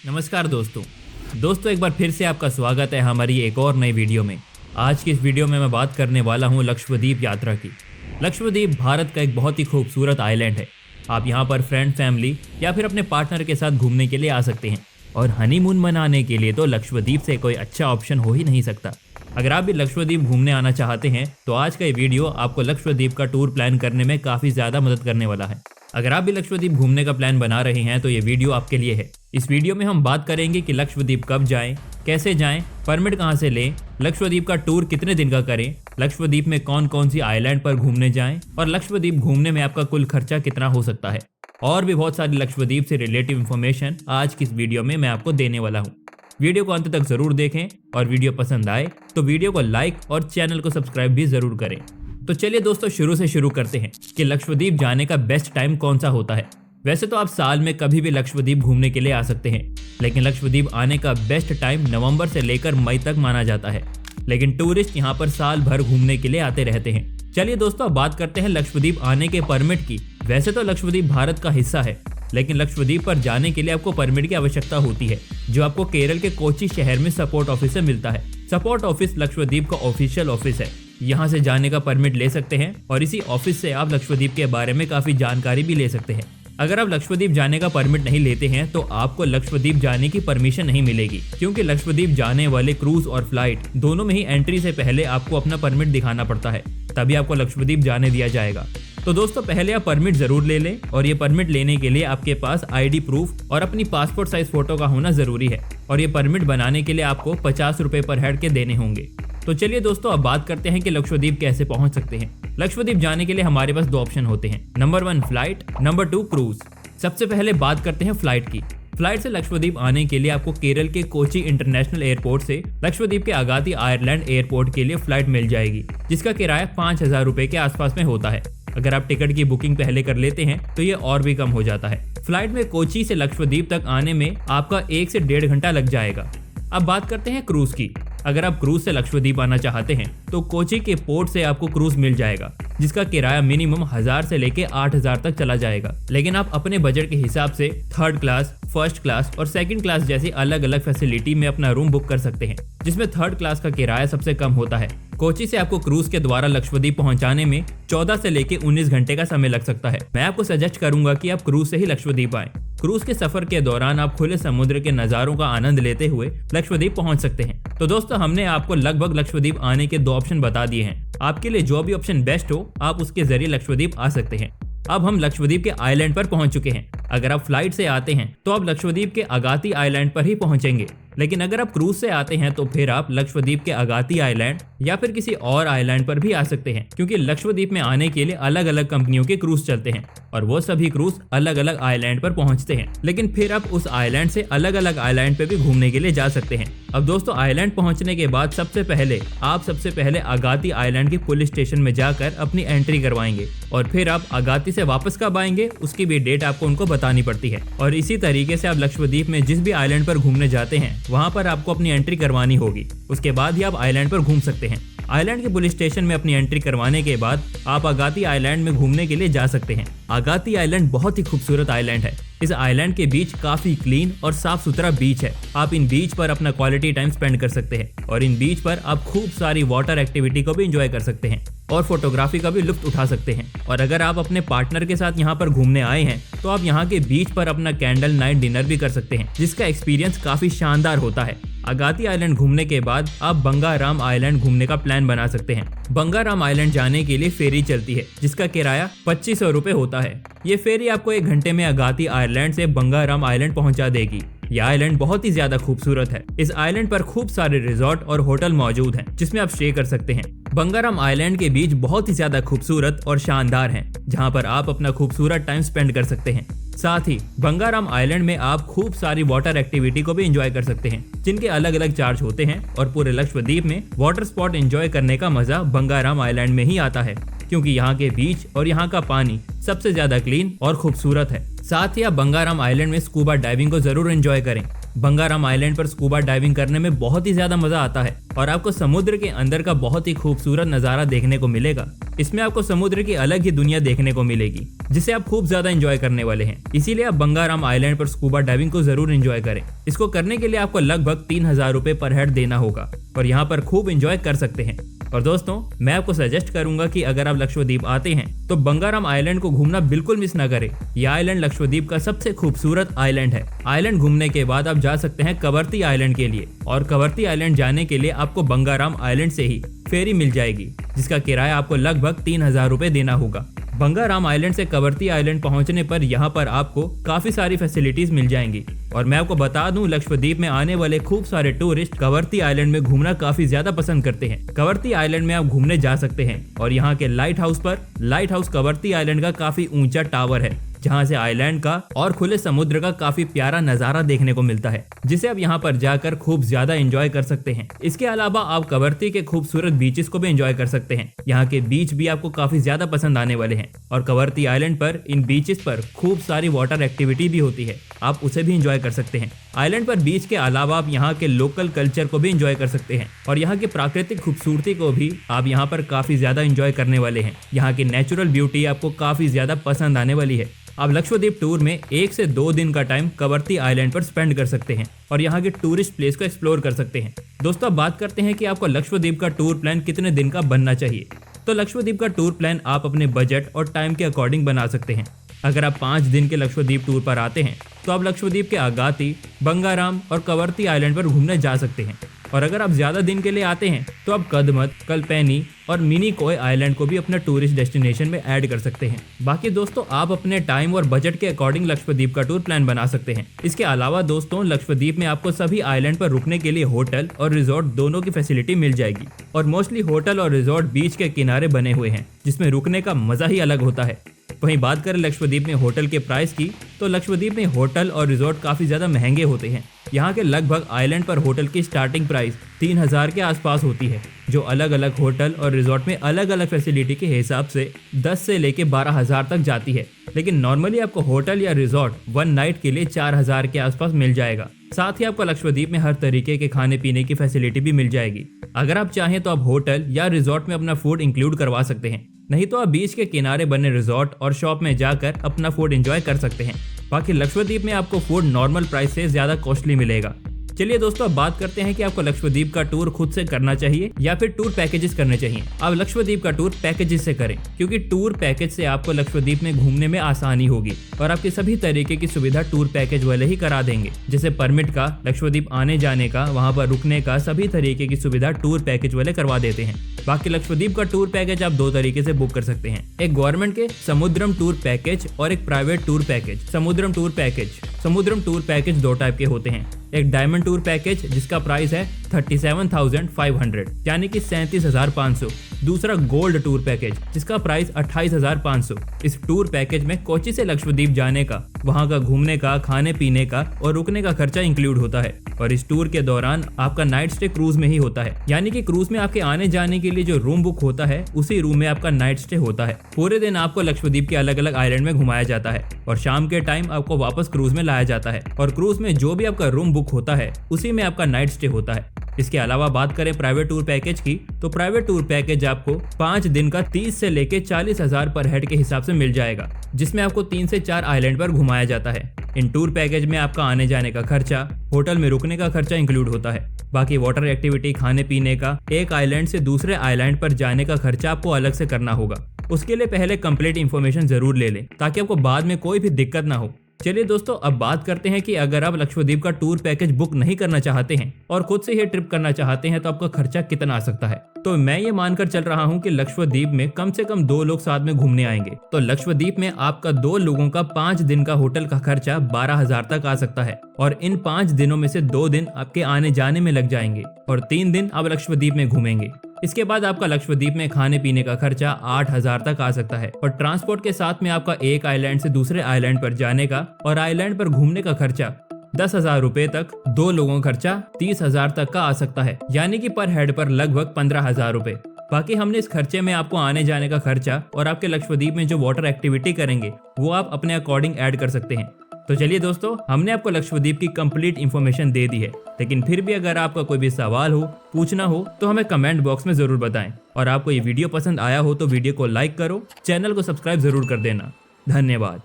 नमस्कार दोस्तों एक बार फिर से आपका स्वागत है हमारी एक और नई वीडियो में। आज की इस वीडियो में मैं बात करने वाला हूँ लक्षद्वीप यात्रा की। लक्षद्वीप भारत का एक बहुत ही खूबसूरत आइलैंड है। आप यहाँ पर फ्रेंड, फैमिली या फिर अपने पार्टनर के साथ घूमने के लिए आ सकते हैं और हनीमून मनाने के लिए तो लक्षद्वीप से कोई अच्छा ऑप्शन हो ही नहीं सकता। अगर आप भी लक्षद्वीप घूमने आना चाहते हैं तो आज का ये वीडियो आपको लक्षद्वीप का टूर प्लान करने में काफ़ी ज़्यादा मदद करने वाला है। अगर आप भी लक्षद्वीप घूमने का प्लान बना रहे हैं तो ये वीडियो आपके लिए है। इस वीडियो में हम बात करेंगे कि लक्षद्वीप कब जाएं, कैसे जाएं, परमिट कहां से लें, लक्षद्वीप का टूर कितने दिन का करें, लक्षद्वीप में कौन कौन सी आइलैंड पर घूमने जाएं और लक्षद्वीप घूमने में आपका कुल खर्चा कितना हो सकता है। और भी बहुत सारी लक्षद्वीप से रिलेटिव इन्फॉर्मेशन आज की इस वीडियो में मैं आपको देने वाला हूँ। वीडियो को अंत तक जरूर देखें और वीडियो पसंद आए तो वीडियो को लाइक और चैनल को सब्सक्राइब भी जरूर करें। तो चलिए दोस्तों शुरू करते हैं कि लक्षद्वीप जाने का बेस्ट टाइम कौन सा होता है। वैसे तो आप साल में कभी भी लक्षद्वीप घूमने के लिए आ सकते हैं, लेकिन लक्षद्वीप आने का बेस्ट टाइम नवंबर से लेकर मई तक माना जाता है। लेकिन टूरिस्ट यहाँ पर साल भर घूमने के लिए आते रहते हैं। चलिए दोस्तों अब बात करते हैं लक्षद्वीप आने के परमिट की। वैसे तो लक्षद्वीप भारत का हिस्सा है, लेकिन लक्षद्वीप पर जाने के लिए आपको परमिट की आवश्यकता होती है, जो आपको केरल के कोची शहर में सपोर्ट ऑफिस से मिलता है। सपोर्ट ऑफिस लक्षद्वीप का ऑफिशियल ऑफिस है। यहाँ से जाने का परमिट ले सकते हैं और इसी ऑफिस से आप लक्षद्वीप के बारे में काफी जानकारी भी ले सकते हैं। अगर आप लक्षद्वीप जाने का परमिट नहीं लेते हैं तो आपको लक्षद्वीप जाने की परमिशन नहीं मिलेगी, क्योंकि लक्षद्वीप जाने वाले क्रूज और फ्लाइट दोनों में ही एंट्री से पहले आपको अपना परमिट दिखाना पड़ता है, तभी आपको लक्षद्वीप जाने दिया जाएगा। तो दोस्तों पहले आप परमिट जरूर ले लें और ये परमिट लेने के लिए आपके पास आईडी प्रूफ और अपनी पासपोर्ट साइज फोटो का होना जरूरी है और ये परमिट बनाने के लिए आपको 50 रुपए पर हेड के देने होंगे। तो चलिए दोस्तों अब बात करते हैं कि लक्षद्वीप कैसे पहुंच सकते हैं। लक्षद्वीप जाने के लिए हमारे पास दो ऑप्शन होते हैं, नंबर 1 फ्लाइट, नंबर 2 क्रूज। सबसे पहले बात करते हैं फ्लाइट की। फ्लाइट से लक्षद्वीप आने के लिए आपको केरल के कोची इंटरनेशनल एयरपोर्ट से लक्षद्वीप के अगाती आयरलैंड एयरपोर्ट के लिए फ्लाइट मिल जाएगी, जिसका किराया 5000 रुपए के आसपास में होता है। अगर आप टिकट की बुकिंग पहले कर लेते हैं तो ये और भी कम हो जाता है। फ्लाइट में कोची से लक्षद्वीप तक आने में आपका 1 से 1.5 घंटा लग जाएगा। अब बात करते हैं क्रूज की। अगर आप क्रूज से लक्षद्वीप आना चाहते हैं तो कोची के पोर्ट से आपको क्रूज मिल जाएगा, जिसका किराया मिनिमम 1000 से लेके 8000 तक चला जाएगा। लेकिन आप अपने बजट के हिसाब से थर्ड क्लास, फर्स्ट क्लास और सेकंड क्लास जैसी अलग अलग फैसिलिटी में अपना रूम बुक कर सकते हैं, जिसमें थर्ड क्लास का किराया सबसे कम होता है। कोची से आपको क्रूज के द्वारा लक्षद्वीप पहुंचाने में 14 से लेके 19 घंटे का समय लग सकता है। मैं आपको सजेस्ट करूंगा कि आप क्रूज से ही लक्षद्वीप आएं। क्रूज के सफर के दौरान आप खुले समुद्र के नज़ारों का आनंद लेते हुए लक्षद्वीप पहुंच सकते हैं। तो दोस्तों हमने आपको लगभग लक्षद्वीप आने के 2 ऑप्शन बता दिए हैं। आपके लिए जो भी ऑप्शन बेस्ट हो आप उसके जरिए लक्षद्वीप आ सकते हैं। अब हम लक्षद्वीप के आइलैंड पर पहुंच चुके हैं। अगर आप फ्लाइट से आते हैं तो आप लक्षद्वीप के अगाती आइलैंड पर ही पहुंचेंगे, लेकिन अगर आप क्रूज से आते हैं तो फिर आप लक्षद्वीप के अगाती आइलैंड या फिर किसी और आइलैंड पर भी आ सकते हैं, क्योंकि लक्षद्वीप में आने के लिए अलग अलग कंपनियों के क्रूज चलते हैं और वो सभी क्रूज अलग अलग आइलैंड पर पहुंचते हैं। लेकिन फिर आप उस आइलैंड से अलग अलग आइलैंड पे भी घूमने के लिए जा सकते हैं। अब दोस्तों आइलैंड पहुंचने के बाद सबसे पहले अगाती आइलैंड के पुलिस स्टेशन में जाकर अपनी एंट्री करवाएंगे और फिर आप अगाती से वापस कब आएंगे उसकी भी डेट आपको उनको बतानी पड़ती है। और इसी तरीके से आप लक्षद्वीप में जिस भी आइलैंड पर घूमने जाते हैं वहां पर आपको अपनी एंट्री करवानी होगी। उसके बाद ही आप आइलैंड पर घूम सकते हैं। आइलैंड के पुलिस स्टेशन में अपनी एंट्री करवाने के बाद आप अगाती आइलैंड में घूमने के लिए जा सकते हैं। अगाती आइलैंड बहुत ही खूबसूरत आइलैंड है। इस आइलैंड के बीच काफी क्लीन और साफ सुथरा बीच है। आप इन बीच पर अपना क्वालिटी टाइम स्पेंड कर सकते हैं और इन बीच पर आप खूब सारी वाटर एक्टिविटी को भी एंजॉय कर सकते हैं और फोटोग्राफी का भी लुत्फ उठा सकते हैं। और अगर आप अपने पार्टनर के साथ यहाँ पर घूमने आए हैं तो आप यहाँ के बीच पर अपना कैंडल नाइट डिनर भी कर सकते हैं, जिसका एक्सपीरियंस काफी शानदार होता है। अगाती आइलैंड घूमने के बाद आप बंगाराम आइलैंड घूमने का प्लान बना सकते हैं। बंगाराम आइलैंड जाने के लिए फेरी चलती है, जिसका किराया 2500 रुपए होता है। ये फेरी आपको 1 घंटे में अगाती आइलैंड से बंगाराम आइलैंड पहुंचा देगी। यह आइलैंड बहुत ही ज्यादा खूबसूरत है। इस आइलैंड पर खूब सारे रिजॉर्ट और होटल मौजूद हैं, जिसमें आप स्टे कर सकते हैं। बंगाराम आइलैंड के बीच बहुत ही ज्यादा खूबसूरत और शानदार हैं, जहां पर आप अपना खूबसूरत टाइम स्पेंड कर सकते हैं। साथ ही बंगाराम आइलैंड में आप खूब सारी वाटर एक्टिविटी को भी एंजॉय कर सकते हैं, जिनके अलग अलग चार्ज होते हैं और पूरे लक्षद्वीप में वाटर स्पॉट एंजॉय करने का मजा बंगाराम आइलैंड में ही आता है, क्योंकि यहाँ के बीच और यहाँ का पानी सबसे ज्यादा क्लीन और खूबसूरत है। साथ ही आप बंगाराम आइलैंड में स्कूबा डाइविंग को जरूर एंजॉय करें। बंगाराम आइलैंड पर स्कूबा डाइविंग करने में बहुत ही ज्यादा मजा आता है। और आपको समुद्र के अंदर का बहुत ही खूबसूरत नज़ारा देखने को मिलेगा। इसमें आपको समुद्र की अलग ही दुनिया देखने को मिलेगी जिसे आप खूब ज्यादा एंजॉय करने वाले हैं। इसीलिए आप बंगाराम आइलैंड पर स्कूबा डाइविंग को जरूर एंजॉय करें। इसको करने के लिए आपको लगभग 3000 रुपए पर हेड देना होगा और यहाँ पर खूब एंजॉय कर सकते हैं। और दोस्तों, मैं आपको सजेस्ट करूंगा कि अगर आप लक्षद्वीप आते हैं तो बंगाराम आइलैंड को घूमना बिल्कुल मिस ना करें। यह आइलैंड लक्षद्वीप का सबसे खूबसूरत आइलैंड है। आइलैंड घूमने के बाद आप जा सकते हैं कवरती आइलैंड के लिए, और कवरती आइलैंड जाने के लिए आपको बंगाराम आइलैंड से ही फेरी मिल जाएगी जिसका किराया आपको लगभग 3000 रुपए देना होगा। बंगाराम आइलैंड से कवरती आइलैंड पहुंचने पर यहाँ पर आपको काफी सारी फैसिलिटीज मिल जाएंगी। और मैं आपको बता दूं, लक्षद्वीप में आने वाले खूब सारे टूरिस्ट कवरती आइलैंड में घूमना काफी ज्यादा पसंद करते हैं। कवरती आइलैंड में आप घूमने जा सकते हैं और यहाँ के लाइट हाउस कवरती आइलैंड का काफी ऊंचा टावर है जहाँ से आइलैंड का और खुले समुद्र का काफी प्यारा नजारा देखने को मिलता है, जिसे आप यहाँ पर जाकर खूब ज्यादा एंजॉय कर सकते हैं। इसके अलावा आप कवरती के खूबसूरत बीचेस को भी एंजॉय कर सकते हैं। यहाँ के बीच भी आपको काफी ज्यादा पसंद आने वाले हैं और कवरती आइलैंड पर इन बीचेस पर खूब सारी वाटर एक्टिविटी भी होती है, आप उसे भी एंजॉय कर सकते हैं। आइलैंड पर बीच के अलावा आप यहाँ के लोकल कल्चर को भी एंजॉय कर सकते हैं और यहाँ की प्राकृतिक खूबसूरती को भी आप यहाँ पर काफी ज्यादा एंजॉय करने वाले हैं। यहाँ की नेचुरल ब्यूटी आपको काफी ज्यादा पसंद आने वाली है। आप लक्षद्वीप टूर में 1 से 2 दिन का टाइम कवरती आइलैंड पर स्पेंड कर सकते हैं और यहाँ के टूरिस्ट प्लेस को एक्सप्लोर कर सकते हैं। दोस्तों, अब बात करते हैं कि आपको लक्षद्वीप का टूर प्लान कितने दिन का बनना चाहिए। तो लक्षद्वीप का टूर प्लान आप अपने बजट और टाइम के अकॉर्डिंग बना सकते हैं। अगर आप 5 दिन के लक्षद्वीप टूर पर आते हैं तो आप लक्षद्वीप के आगाती, बंगाराम और कवरती आइलैंड पर घूमने जा सकते हैं। और अगर आप ज्यादा दिन के लिए आते हैं तो आप कदमत, कल्पेनी और मिनी कोय आइलैंड को भी अपने टूरिस्ट डेस्टिनेशन में ऐड कर सकते हैं। बाकी दोस्तों, आप अपने टाइम और बजट के अकॉर्डिंग लक्षद्वीप का टूर प्लान बना सकते हैं। इसके अलावा दोस्तों, लक्षद्वीप में आपको सभी आइलैंड पर रुकने के लिए होटल और रिजॉर्ट दोनों की फैसिलिटी मिल जाएगी और मोस्टली होटल और रिजॉर्ट बीच के किनारे बने हुए हैं जिसमें रुकने का मजा ही अलग होता है। वहीं बात करें लक्षद्वीप में होटल के प्राइस की, तो लक्षद्वीप में होटल और रिजॉर्ट काफी ज्यादा महंगे होते हैं। यहाँ के लगभग आइलैंड पर होटल की स्टार्टिंग प्राइस 3000 के आसपास होती है, जो अलग अलग होटल और रिजॉर्ट में अलग अलग फैसिलिटी के हिसाब से 10 से लेके 12,000 तक जाती है। लेकिन नॉर्मली आपको होटल या रिजॉर्ट 1 नाइट के लिए 4000 के आसपास मिल जाएगा। साथ ही आपको लक्षद्वीप में हर तरीके के खाने पीने की फैसिलिटी भी मिल जाएगी। अगर आप चाहें तो आप होटल या रिजॉर्ट में अपना फूड इंक्लूड करवा सकते हैं, नहीं तो आप बीच के किनारे बने रिजॉर्ट और शॉप में जाकर अपना फूड एंजॉय कर सकते हैं। बाकी लक्षद्वीप में आपको फूड नॉर्मल प्राइस से ज्यादा कॉस्टली मिलेगा। चलिए दोस्तों, अब बात करते हैं कि आपको लक्षद्वीप का टूर खुद से करना चाहिए या फिर टूर पैकेजेस करने चाहिए। आप लक्षद्वीप का टूर पैकेजेस से करें, क्योंकि टूर पैकेज से आपको लक्षद्वीप में घूमने में आसानी होगी और आपकी सभी तरीके की सुविधा टूर पैकेज वाले ही करा देंगे, जैसे परमिट का, लक्षद्वीप आने जाने का, वहाँ पर रुकने का, सभी तरीके की सुविधा टूर पैकेज वाले करवा देते हैं। बाकी लक्षद्वीप का टूर पैकेज आप 2 तरीके से बुक कर सकते हैं, एक गवर्नमेंट के समुद्रम टूर पैकेज और एक प्राइवेट टूर पैकेज। समुद्रम टूर पैकेज 2 टाइप के होते हैं, एक डायमंड टूर पैकेज जिसका प्राइस है 37,500 यानी कि 37,500। दूसरा गोल्ड टूर पैकेज जिसका प्राइस 28,500। इस टूर पैकेज में कोच्चि से लक्षद्वीप जाने का, वहां का घूमने का, खाने पीने का और रुकने का खर्चा इंक्लूड होता है। और इस टूर के दौरान आपका नाइट स्टे क्रूज में ही होता है, यानी कि क्रूज में आपके आने जाने के लिए जो रूम बुक होता है उसी रूम में आपका नाइट स्टे होता है। पूरे दिन आपको लक्षद्वीप के अलग अलग आइलैंड में घुमाया जाता है और शाम के टाइम आपको वापस क्रूज में लाया जाता है और क्रूज में जो भी आपका रूम बुक होता है उसी में आपका नाइट स्टे होता है। इसके अलावा बात करें प्राइवेट टूर पैकेज की, तो प्राइवेट टूर पैकेज आपको 5 दिन का 30 से लेके 40,000 पर हेड के हिसाब से मिल जाएगा, जिसमें आपको 3 से 4 आइलैंड पर घुमाया जाता है। इन टूर पैकेज में आपका आने जाने का खर्चा, होटल में रुकने का खर्चा इंक्लूड होता है। बाकी वाटर एक्टिविटी, खाने पीने का, एक आइलैंड से दूसरे आइलैंड पर जाने का खर्चा आपको अलग से करना होगा। उसके लिए पहले कंप्लीट इन्फॉर्मेशन जरूर ले लें ताकि आपको बाद में कोई भी दिक्कत ना हो। चलिए दोस्तों, अब बात करते हैं कि अगर आप लक्षद्वीप का टूर पैकेज बुक नहीं करना चाहते हैं और खुद से ही ट्रिप करना चाहते हैं तो आपका खर्चा कितना आ सकता है। तो मैं ये मानकर चल रहा हूँ कि लक्षद्वीप में कम से कम 2 लोग साथ में घूमने आएंगे, तो लक्षद्वीप में आपका 2 लोगों का 5 दिन का होटल का खर्चा 12,000 तक आ सकता है। और इन 5 दिनों में से 2 दिन आपके आने जाने में लग जाएंगे और 3 दिन आप लक्षद्वीप में घूमेंगे। इसके बाद आपका लक्षद्वीप में खाने पीने का खर्चा 8,000 तक आ सकता है और ट्रांसपोर्ट के साथ में आपका एक आइलैंड से दूसरे आइलैंड पर जाने का और आइलैंड पर घूमने का खर्चा 10,000 रुपए तक, 2 लोगों का खर्चा 30,000 तक का आ सकता है, यानी कि पर हेड पर लगभग 15,000 रुपए। बाकी हमने इस खर्चे में आपको आने जाने का खर्चा और आपके लक्षद्वीप में जो वाटर एक्टिविटी करेंगे वो आप अपने अकॉर्डिंग ऐड कर सकते हैं। तो तो चलिए दोस्तों, हमने आपको लक्षद्वीप की कंप्लीट इन्फॉर्मेशन दे दी है, लेकिन फिर भी अगर आपका कोई भी सवाल हो, पूछना हो तो हमें कमेंट बॉक्स में जरूर बताएं। और आपको ये वीडियो पसंद आया हो तो वीडियो को लाइक करो, चैनल को सब्सक्राइब जरूर कर देना। धन्यवाद।